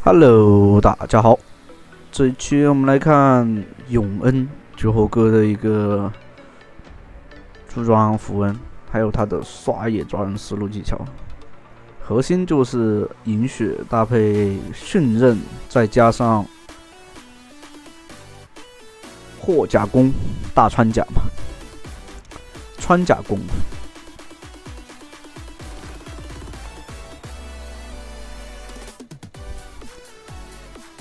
Hello，大家好。这一期我们来看永恩酒后哥的一个出装符文，还有他的刷野抓人思路技巧。核心就是饮血搭配迅刃，再加上霍甲弓大穿甲嘛，穿甲弓。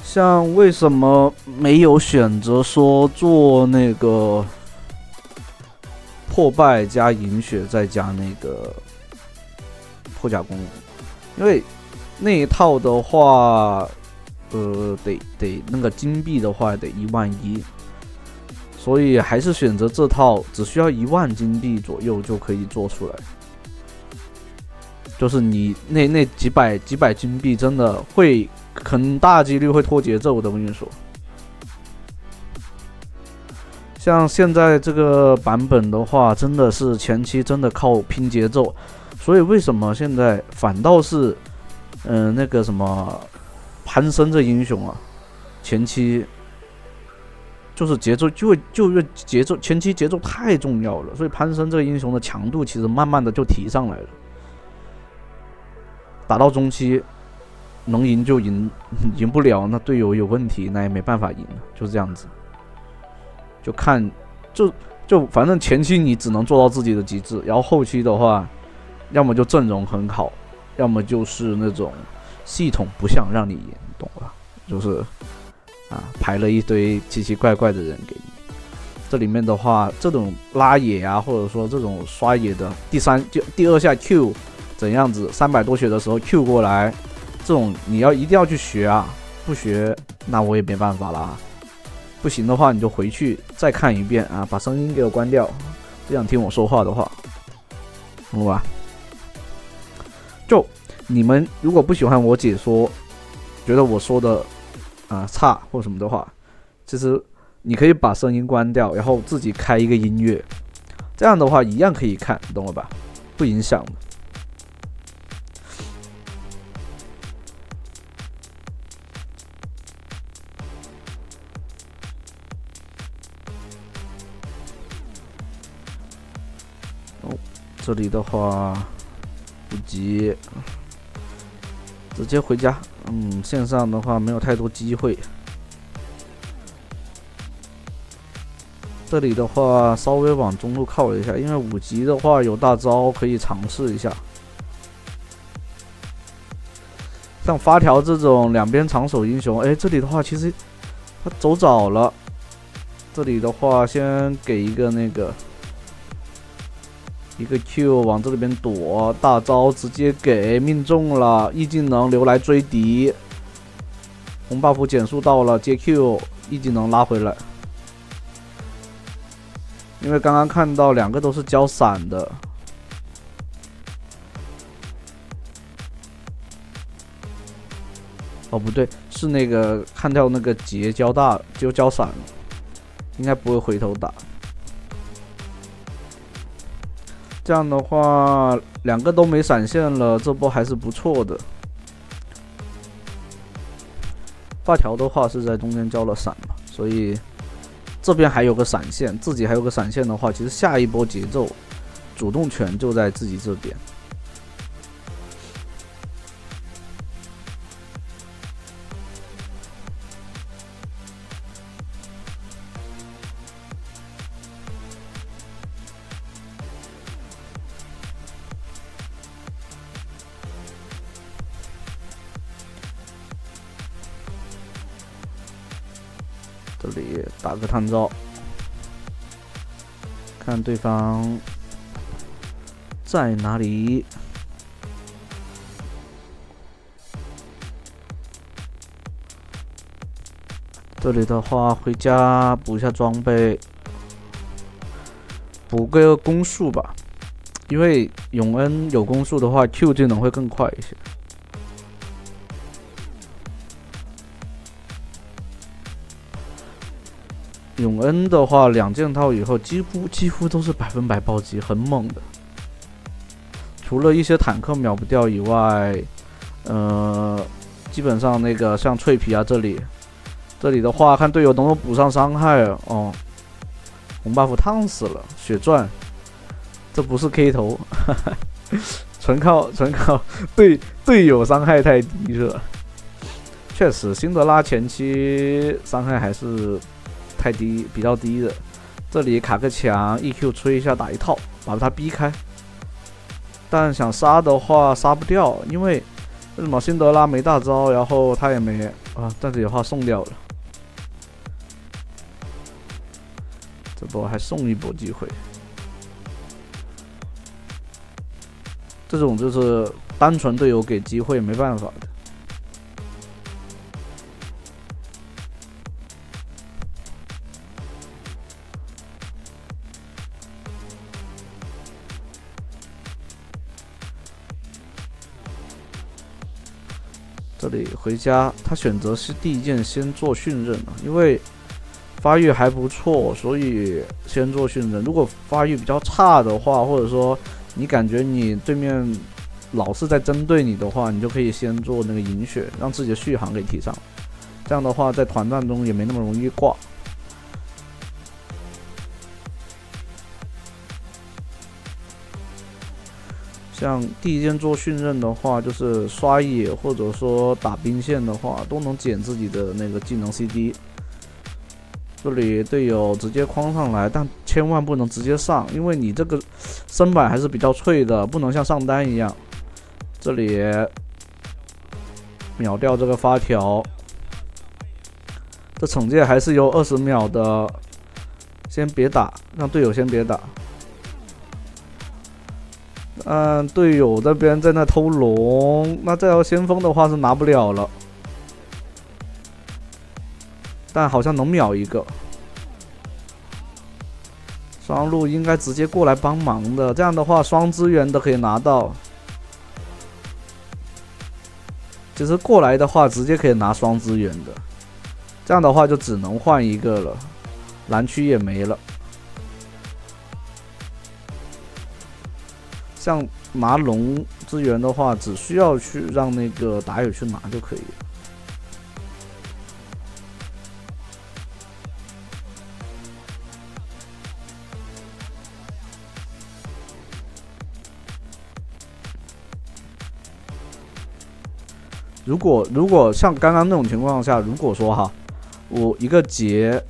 像为什么没有选择说做那个破败加饮血再加那个破甲弓？因为那一套的话，得那个金币的话得11000，所以还是选择这套，只需要10000金币左右就可以做出来。就是你那几百金币真的会很大几率会拖节奏的，我跟你说。像现在这个版本的话，真的是前期真的靠拼节奏，所以为什么现在反倒是那个什么潘森这英雄啊，前期就是节奏节奏前期节奏太重要了，所以潘森这个英雄的强度其实慢慢的就提上来了。打到中期能赢就赢，赢不了那队友有问题，那也没办法赢，就这样子。就看就反正前期你只能做到自己的极致，然后后期的话，要么就阵容很好，要么就是那种系统不想让你赢，懂吧？就是排了一堆奇奇怪怪的人给你。这里面的话，这种拉野啊，或者说这种刷野的第二下 Q 怎样子，300多血的时候 Q 过来，这种你一定要去学啊，不学那我也没办法啦。不行的话你就回去再看一遍啊，把声音给我关掉，不想听我说话的话，懂吧？就你们如果不喜欢我解说，觉得我说的差或什么的话，其实你可以把声音关掉，然后自己开一个音乐，这样的话一样可以看，懂了吧？不影响的。这里的话不急，直接回家。线上的话没有太多机会。这里的话稍微往中路靠一下，因为5级的话有大招可以尝试一下。像发条这种两边长手英雄，这里的话其实他走早了。这里的话先给一个那个。一个 Q 往这里边躲，大招直接给命中了， E 技能留来追敌，红 buff 减速到了，接 Q E 技能拉回来。因为刚刚看到2个都是交闪的，哦不对，是那个看到那个结交大就交闪了，应该不会回头打。这样的话2个都没闪现了，这波还是不错的。发条的话是在中间交了闪嘛，所以这边还有个闪现，自己还有个闪现的话，其实下一波节奏主动权就在自己这边。这里打个探照，看对方在哪里。这里的话回家补一下装备，补个攻速吧，因为永恩有攻速的话 Q 技能会更快一些。永恩的话，2件套以后几乎都是100%暴击，很猛的。除了一些坦克秒不掉以外，基本上那个像脆皮啊这里的话，看队友能不能补上伤害哦。红 buff 烫死了，血钻，这不是 K 头，纯靠队友伤害太低了。确实，辛德拉前期伤害还是太低，比较低的。这里卡个墙 ，EQ 吹一下打一套，把他逼开。但想杀的话杀不掉，因为为什么辛德拉没大招，然后他也没啊，这里的话送掉了。这波还送一波机会，这种就是单纯队友给机会，没办法的。这里回家，他选择是第一件先做训刃了，因为发育还不错，所以先做训刃。如果发育比较差的话，或者说你感觉你对面老是在针对你的话，你就可以先做那个银血，让自己的续航给提上。这样的话，在团战中也没那么容易挂。像第一件做训刃的话，就是刷野或者说打兵线的话，都能减自己的那个技能 CD。这里队友直接框上来，但千万不能直接上，因为你这个身板还是比较脆的，不能像上单一样。这里秒掉这个发条，这惩戒还是有20秒的，先别打，让队友先别打。队友这边在那偷龙，那这条先锋的话是拿不了了。但好像能秒一个，双路应该直接过来帮忙的，这样的话双资源都可以拿到。其实过来的话直接可以拿双资源的，这样的话就只能换一个了，蓝区也没了。像拿龙资源的话，只需要去让那个打野去拿就可以了。如果像刚刚那种情况下，如果说哈，我一个劫，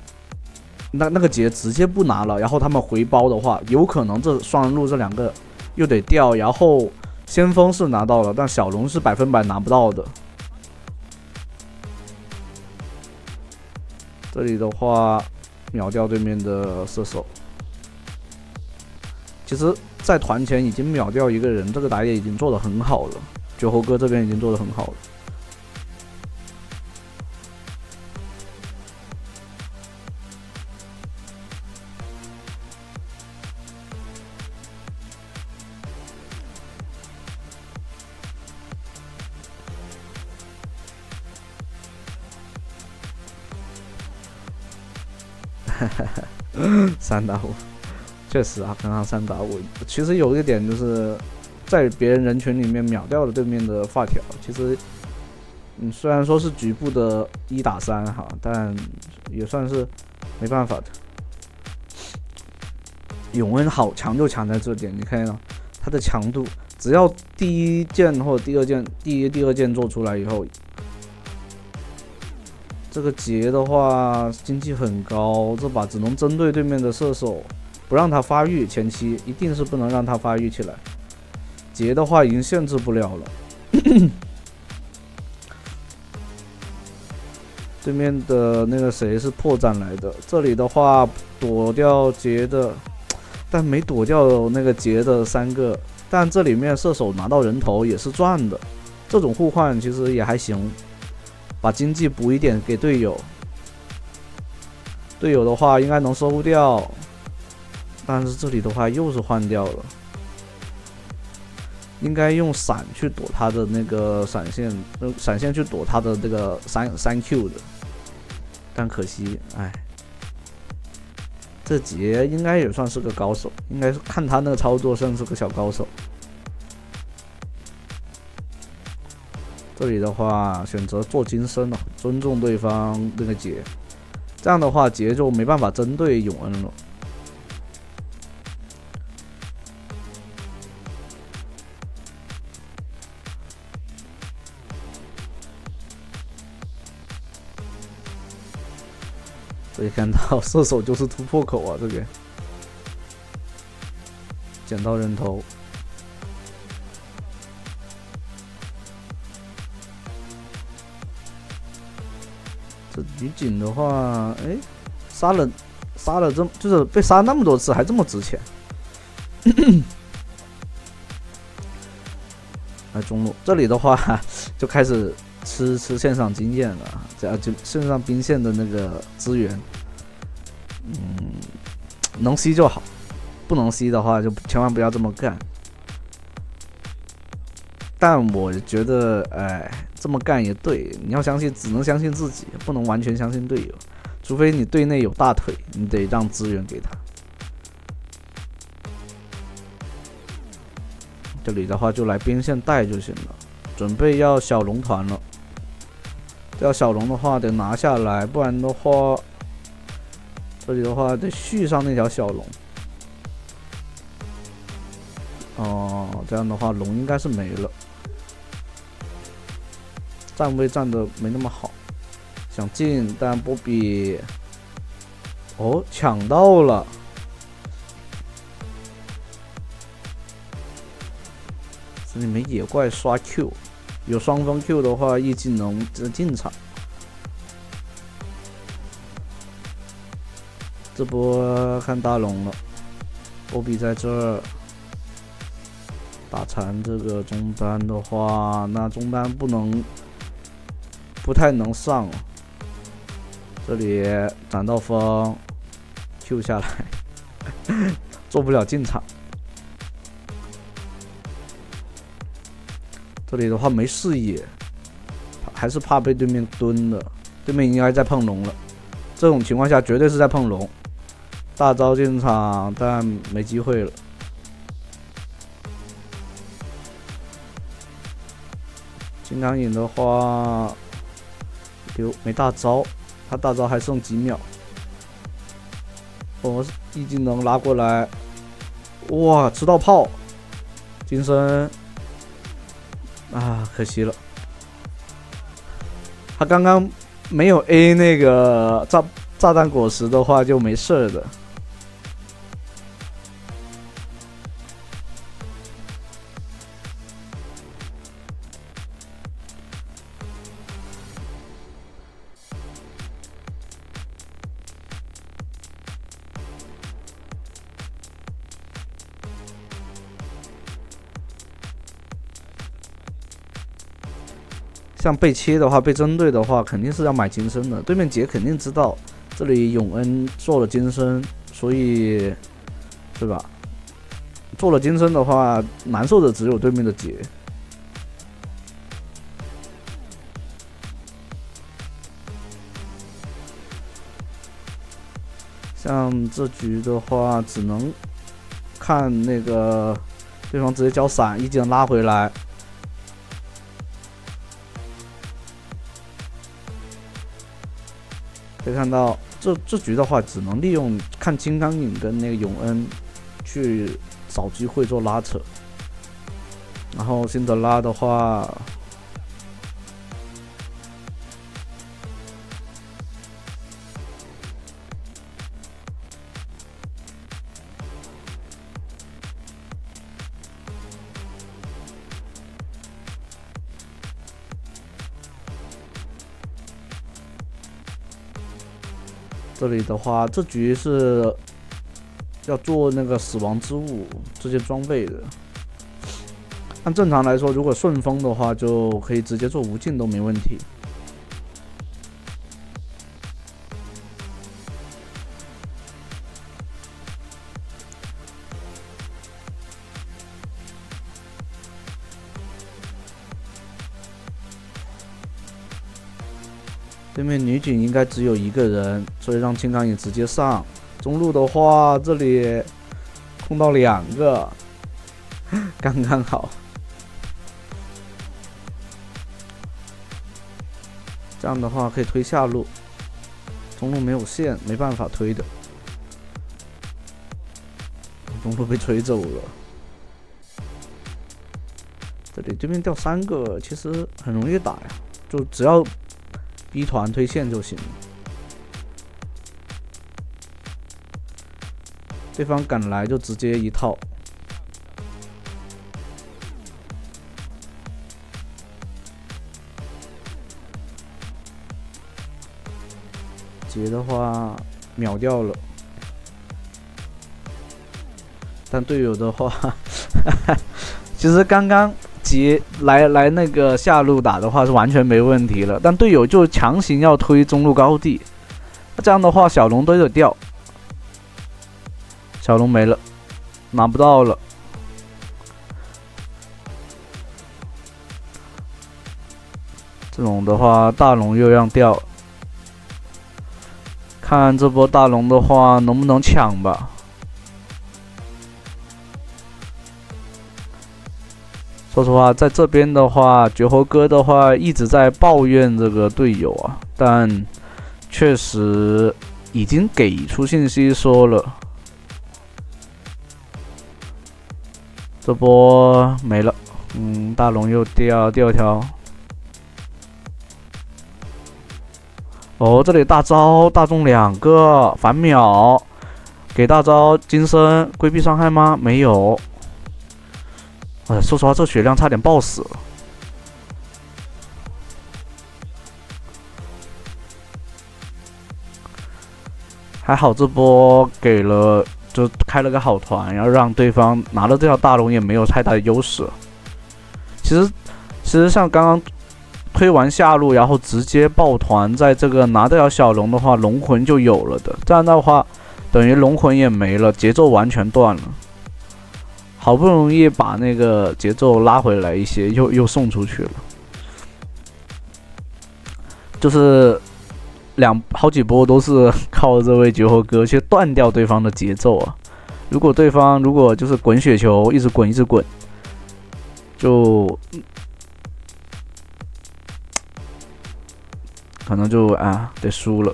那个劫直接不拿了，然后他们回包的话，有可能这双人路这两个又得掉，然后先锋是拿到了，但小龙是100%拿不到的。这里的话，秒掉对面的射手。其实，在团前已经秒掉一个人，这个打野已经做得很好了。酒猴哥这边已经做得很好了。3打5，确实啊，刚刚3打5。其实有一点就是，在别人人群里面秒掉了对面的发条。其实，虽然说是局部的1打3哈，但也算是没办法的。永恩好强就强在这点，你看到它的强度，只要第一件或者第二件、第二件做出来以后。这个劫的话，经济很高，这把只能针对对面的射手，不让他发育。前期一定是不能让他发育起来。劫的话已经限制不了了。对面的那个谁是破绽来的？这里的话躲掉劫的，但没躲掉那个劫的3个。但这里面射手拿到人头也是赚的，这种互换其实也还行。把经济补一点给队友，队友的话应该能收掉，但是这里的话又是换掉了，应该用闪去躲他的那个闪现，闪现去躲他的这个3Q 的，但可惜，哎，这劫应该也算是个高手，应该是看他那个操作算是个小高手。这里的话选择做金身了，尊重对方那个杰，这样的话杰就没办法针对永恩了。可以看到射手就是突破口啊，这个捡到人头。这女警的话，哎，杀了就是被杀那么多次，还这么值钱。来中路这里的话，就开始吃线上经验了，这样就线上兵线的那个资源，能吸就好，不能吸的话就千万不要这么干。但我觉得，这么干也对，你要相信，只能相信自己，不能完全相信队友，除非你队内有大腿，你得让资源给他。这里的话就来边线带就行了，准备要小龙团了。要小龙的话得拿下来，不然的话，这里的话得续上那条小龙。哦，这样的话龙应该是没了，站位站的没那么好，想进，但波比，哦，抢到了。这里面野怪刷 Q， 有双方 Q 的话，一技能进场。这波看大龙了，波比在这儿打残这个中单的话，那中单不太能上了。这里斩到风 Q 下来，做不了进场。这里的话没视野，还是怕被对面蹲的，对面应该在碰龙了。这种情况下绝对是在碰龙，大招进场，但没机会了。金刚影的话，没大招，他大招还剩几秒。我一技能拉过来，哇，吃到炮，金身。啊，可惜了，他刚刚没有 A 那个炸弹果实的话就没事的。像被切的话，被针对的话，肯定是要买金身的。对面杰肯定知道这里永恩做了金身，所以，对吧？做了金身的话，难受的只有对面的杰。像这局的话，只能看那个对方直接交闪，一技能拉回来。可以看到，这局的话，只能利用看金刚影跟那个永恩去找机会做拉扯。然后辛德拉的话，这里的话，这局是要做那个死亡之物这些装备的。按正常来说，如果顺风的话，就可以直接做无尽都没问题。对面女警应该只有一个人，所以让金刚影直接上。中路的话，这里空到2个，刚刚好。这样的话可以推下路，中路没有线，没办法推的。中路被吹走了。这里对面掉3个，其实很容易打呀，就只要逼团推线就行了。对方赶来就直接一套。杰的话秒掉了，但队友的话，其实刚刚杰来那个下路打的话是完全没问题了，但队友就强行要推中路高地，这样的话小龙堆着掉，小龙没了，拿不到了。这种的话大龙又让掉。看这波大龙的话能不能抢吧。说实话，在这边的话，绝活哥的话一直在抱怨这个队友啊，但确实已经给出信息说了，这波没了。大龙又掉第2条。哦，这里大招大中2个反秒，给大招金身规避伤害吗？没有。说实话，这血量差点爆死了。还好这波给了，就开了个好团，然后让对方拿了这条大龙也没有太大的优势。其实像刚刚。推完下路，然后直接抱团，在这个拿掉小龙的话，龙魂就有了的。这样的话，等于龙魂也没了，节奏完全断了。好不容易把那个节奏拉回来一些，又送出去了。就是好几波都是靠这位绝活哥去断掉对方的节奏啊。如果对方就是滚雪球，一直滚，就。可能就得输了。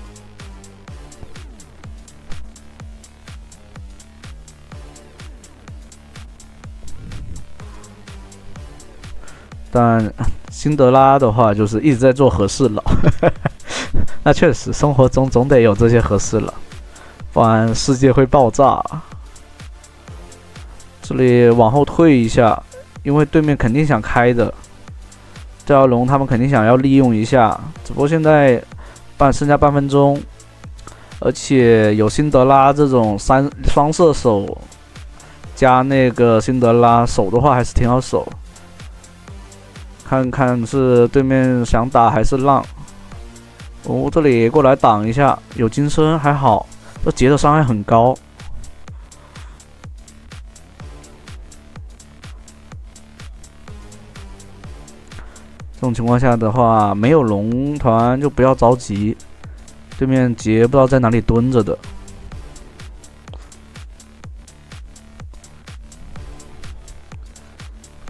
但辛德拉的话，就是一直在做和事佬。那确实，生活中总得有这些和事佬，不然世界会爆炸。这里往后退一下，因为对面肯定想开的。这条龙他们肯定想要利用一下，只不过现在剩下半分钟，而且有辛德拉这种双射手加那个辛德拉守的话还是挺好守。看看是对面想打还是让。这里过来挡一下，有金身还好，这杰的伤害很高。这种情况下的话，没有龙团就不要着急，对面杰不知道在哪里蹲着的。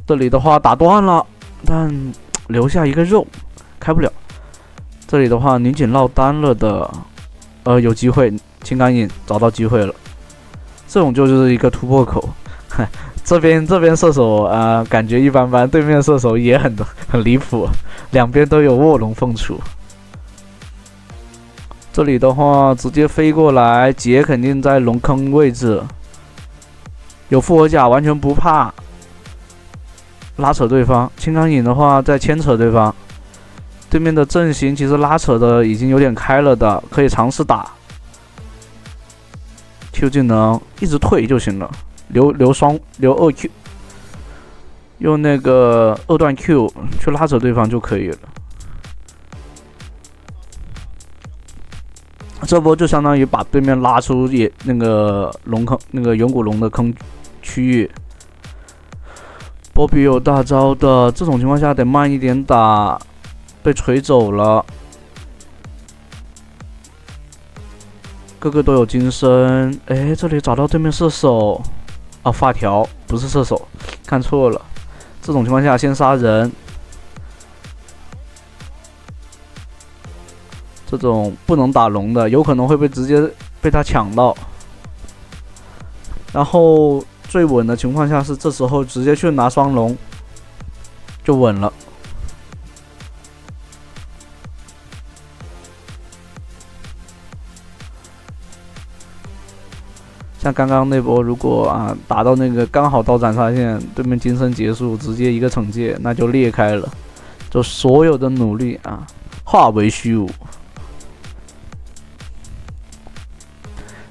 这里的话打断了，但留下一个肉，开不了。这里的话女警落单了的，有机会，青钢影找到机会了。这种就是一个突破口。这边射手感觉一般般，对面射手也很离谱，两边都有卧龙凤雏。这里的话直接飞过来，杰肯定在龙坑位置，有复活甲完全不怕，拉扯对方。青钢影的话在牵扯对方，对面的阵型其实拉扯的已经有点开了的，可以尝试打。Q 技能一直退就行了。留2Q， 用那个2段 Q 去拉扯对方就可以了。这波就相当于把对面拉出那个龙坑，那个远古龙的坑区域。波比有大招的，这种情况下得慢一点打，被锤走了。个个都有金身，这里找到对面射手。发条不是射手，看错了。这种情况下先杀人。这种不能打龙的，有可能会直接被他抢到。然后最稳的情况下是这时候直接去拿双龙，就稳了。像刚刚那波，如果打到那个刚好到斩杀线，对面金身结束，直接一个惩戒，那就裂开了，就所有的努力化为虚无。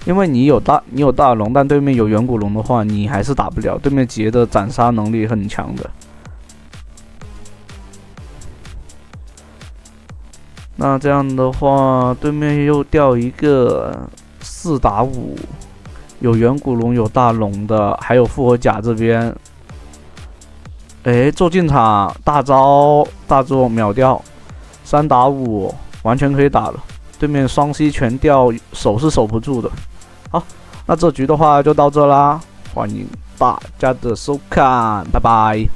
因为你有大龙，但对面有远古龙的话，你还是打不了。对面杰的斩杀能力很强的。那这样的话，对面又掉一个4打5。有远古龙有大龙的，还有复活甲这边，做进场大招大作秒掉，3打5完全可以打了。对面双吸全掉，守是守不住的。好，那这局的话就到这啦，欢迎大家的收看，拜拜。